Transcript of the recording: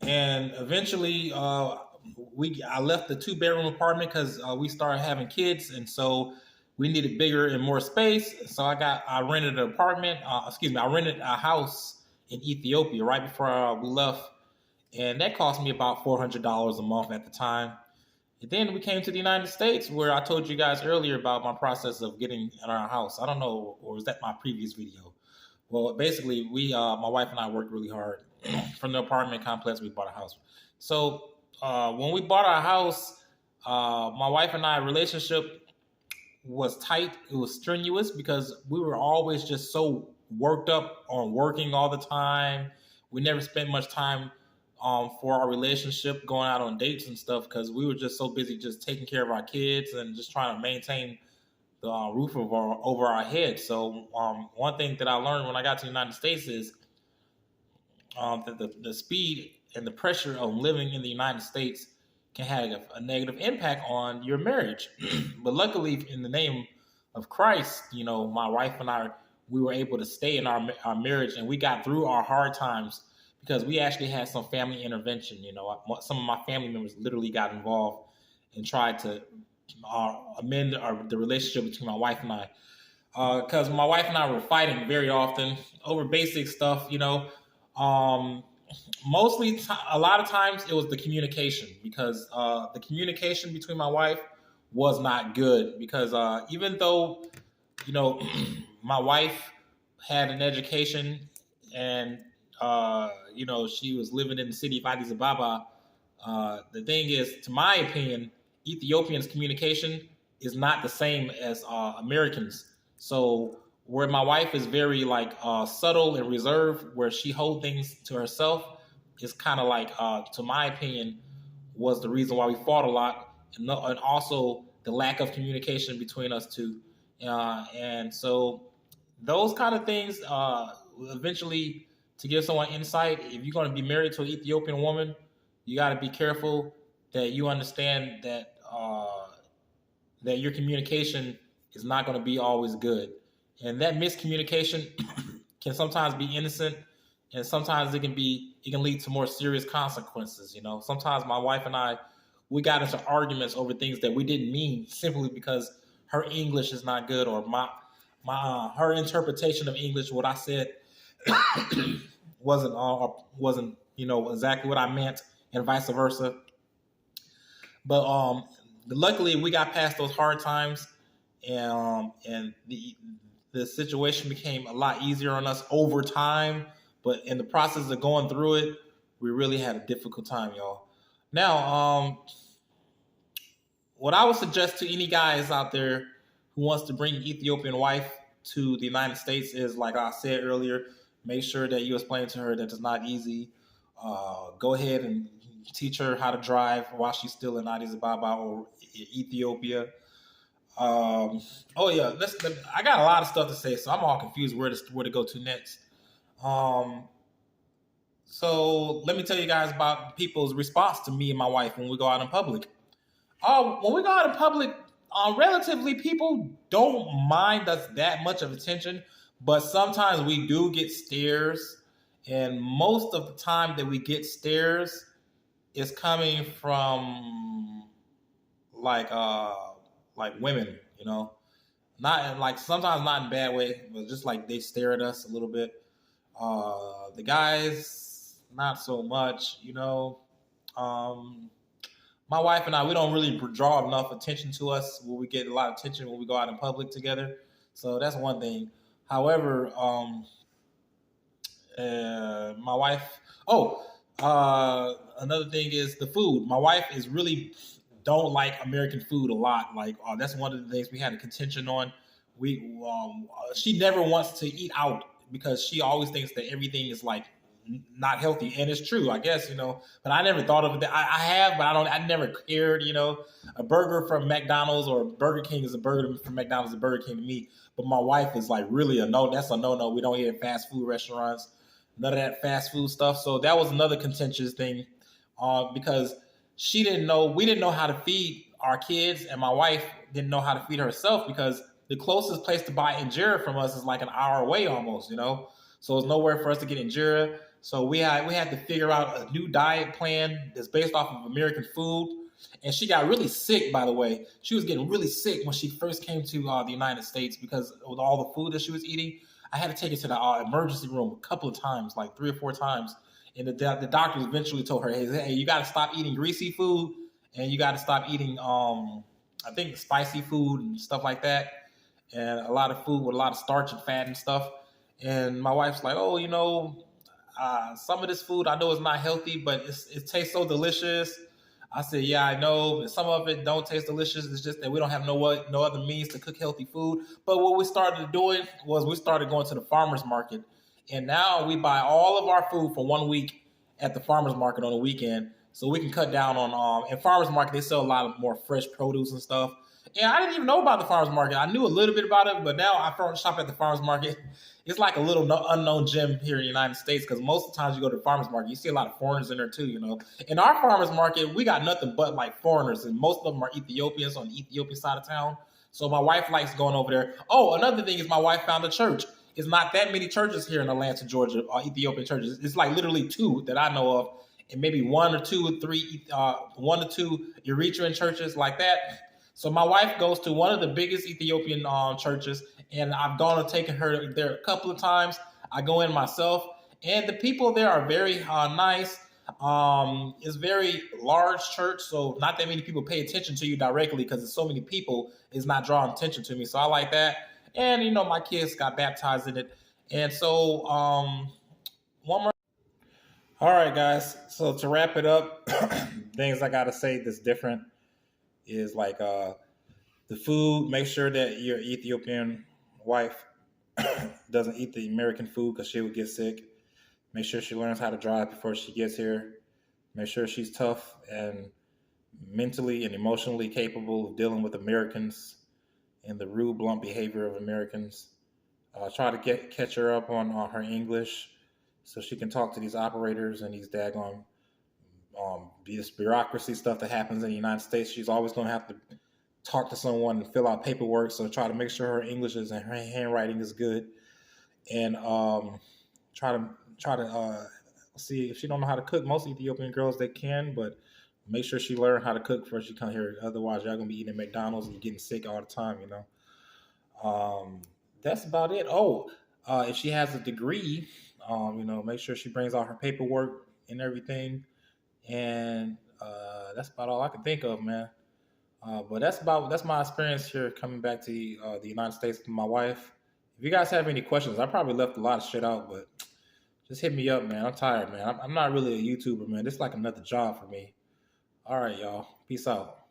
And eventually, I left the 2 bedroom apartment because we started having kids, and so we needed bigger and more space. So I rented an apartment. I rented a house in Ethiopia right before we left, and that cost me about $400 a month at the time. And then we came to the United States, where I told you guys earlier about my process of getting in our house. I don't know, or was that my previous video? Well, basically, my wife and I worked really hard. From the apartment complex, we bought a house. So when we bought our house, my wife and I relationship was tight. It was strenuous because we were always just so worked up on working all the time. We never spent much time for our relationship, going out on dates and stuff, because we were just so busy just taking care of our kids and just trying to maintain the roof over our head. So one thing that I learned when I got to the United States is that the speed and the pressure of living in the United States can have a negative impact on your marriage. But luckily, in the name of Christ, my wife and I, we were able to stay in our marriage, and we got through our hard times because we actually had some family intervention. Some of my family members literally got involved and tried to amend the relationship between my wife and I. Because my wife and I were fighting very often over basic stuff, a lot of times it was the communication, because the communication between my wife was not good, because even though my wife had an education, and she was living in the city of Addis Ababa, the thing is, to my opinion, Ethiopians' communication is not the same as Americans. So where my wife is very subtle and reserved, where she holds things to herself, is kind of to my opinion, was the reason why we fought a lot, and also the lack of communication between us two. And so those kind of things, eventually, to give someone insight, if you're going to be married to an Ethiopian woman, you got to be careful that you understand that that your communication is not going to be always good. And that miscommunication can sometimes be innocent, and sometimes it can lead to more serious consequences. Sometimes my wife and I, we got into arguments over things that we didn't mean, simply because her English is not good, or her interpretation of English, what I said wasn't exactly what I meant, and vice versa. But luckily, we got past those hard times, and the situation became a lot easier on us over time. But in the process of going through it, we really had a difficult time, y'all. Now, what I would suggest to any guys out there who wants to bring an Ethiopian wife to the United States is, like I said earlier, make sure that you explain to her that it's not easy. Go ahead and teach her how to drive while she's still in Addis Ababa or Ethiopia. I got a lot of stuff to say, so I'm all confused where to go to next. So let me tell you guys about people's response to me and my wife when we go out in public. When we go out in public, relatively, people don't mind us that much of attention, but sometimes we do get stares, and most of the time that we get stares is coming from like women, not sometimes not in a bad way, but just like they stare at us a little bit. The guys, not so much, My wife and I, we don't really draw enough attention to us where we get a lot of attention when we go out in public together. So that's one thing. However, my wife, another thing is the food. My wife is really don't like American food a lot. That's one of the things we had a contention on. She never wants to eat out because she always thinks that everything is not healthy, and it's true, I guess, but I never thought of it. I have, but I never cared. A burger from McDonald's or Burger King is a burger from McDonald's, a Burger King to me. But my wife is really a no. That's a no. We don't eat at fast food restaurants, none of that fast food stuff. So that was another contentious thing, because we didn't know how to feed our kids, and my wife didn't know how to feed herself, because the closest place to buy injera from us is like an hour away almost. So it's nowhere for us to get injera. So we had to figure out a new diet plan that's based off of American food. And she got really sick, by the way. She was getting really sick when she first came to the United States because with all the food that she was eating. I had to take her to the emergency room a couple of times, like 3 or 4 times. And the doctors eventually told her, hey, you got to stop eating greasy food and you got to stop eating, I think, spicy food and stuff like that. And a lot of food with a lot of starch and fat and stuff. And my wife's like, oh, some of this food I know is not healthy, but it tastes so delicious. I said, yeah, I know. But some of it don't taste delicious. It's just that we don't have no other means to cook healthy food. But what we started doing was we started going to the farmer's market. And now we buy all of our food for 1 week at the farmer's market on the weekend. So we can cut down on, in farmer's market, they sell a lot of more fresh produce and stuff. And I didn't even know about the farmer's market. I knew a little bit about it, but now I shop at the farmer's market. It's like a little unknown gem here in the United States because most of the times you go to the farmer's market, you see a lot of foreigners in there too. In our farmer's market, we got nothing but like foreigners, and most of them are Ethiopians on the Ethiopian side of town. So my wife likes going over there. Oh, another thing is my wife found a church. It's not that many churches here in Atlanta, Georgia, Ethiopian churches. It's like literally 2 that I know of, and maybe 1 or 2 or 3, 1 or 2 Eritrean churches like that. So my wife goes to one of the biggest Ethiopian churches, and I've gone and taken her there a couple of times. I go in myself, and the people there are very nice. It's very large church, so not that many people pay attention to you directly because there's so many people. It's not drawing attention to me, so I like that. And my kids got baptized in it, and so one more. All right, guys. So to wrap it up, things I gotta say that's different is like the food. Make sure that your Ethiopian wife doesn't eat the American food because she would get sick. Make sure she learns how to drive before she gets here. Make sure she's tough and mentally and emotionally capable of dealing with Americans and the rude, blunt behavior of Americans. Try to catch her up on her English so she can talk to these operators and these daggone this bureaucracy stuff that happens in the United States. She's always going to have to talk to someone and fill out paperwork. So try to make sure her English and her handwriting is good, and try to see if she don't know how to cook. Most Ethiopian girls they can, but make sure she learn how to cook before she come here. Otherwise, y'all gonna be eating at McDonald's and you're getting sick all the time. That's about it. Oh, if she has a degree, make sure she brings out her paperwork and everything. And that's about all I can think of, man. But that's my experience here coming back to the United States with my wife. If you guys have any questions, I probably left a lot of shit out, but just hit me up, man. I'm tired, man. I'm not really a YouTuber, man. This is like another job for me. All right, y'all. Peace out.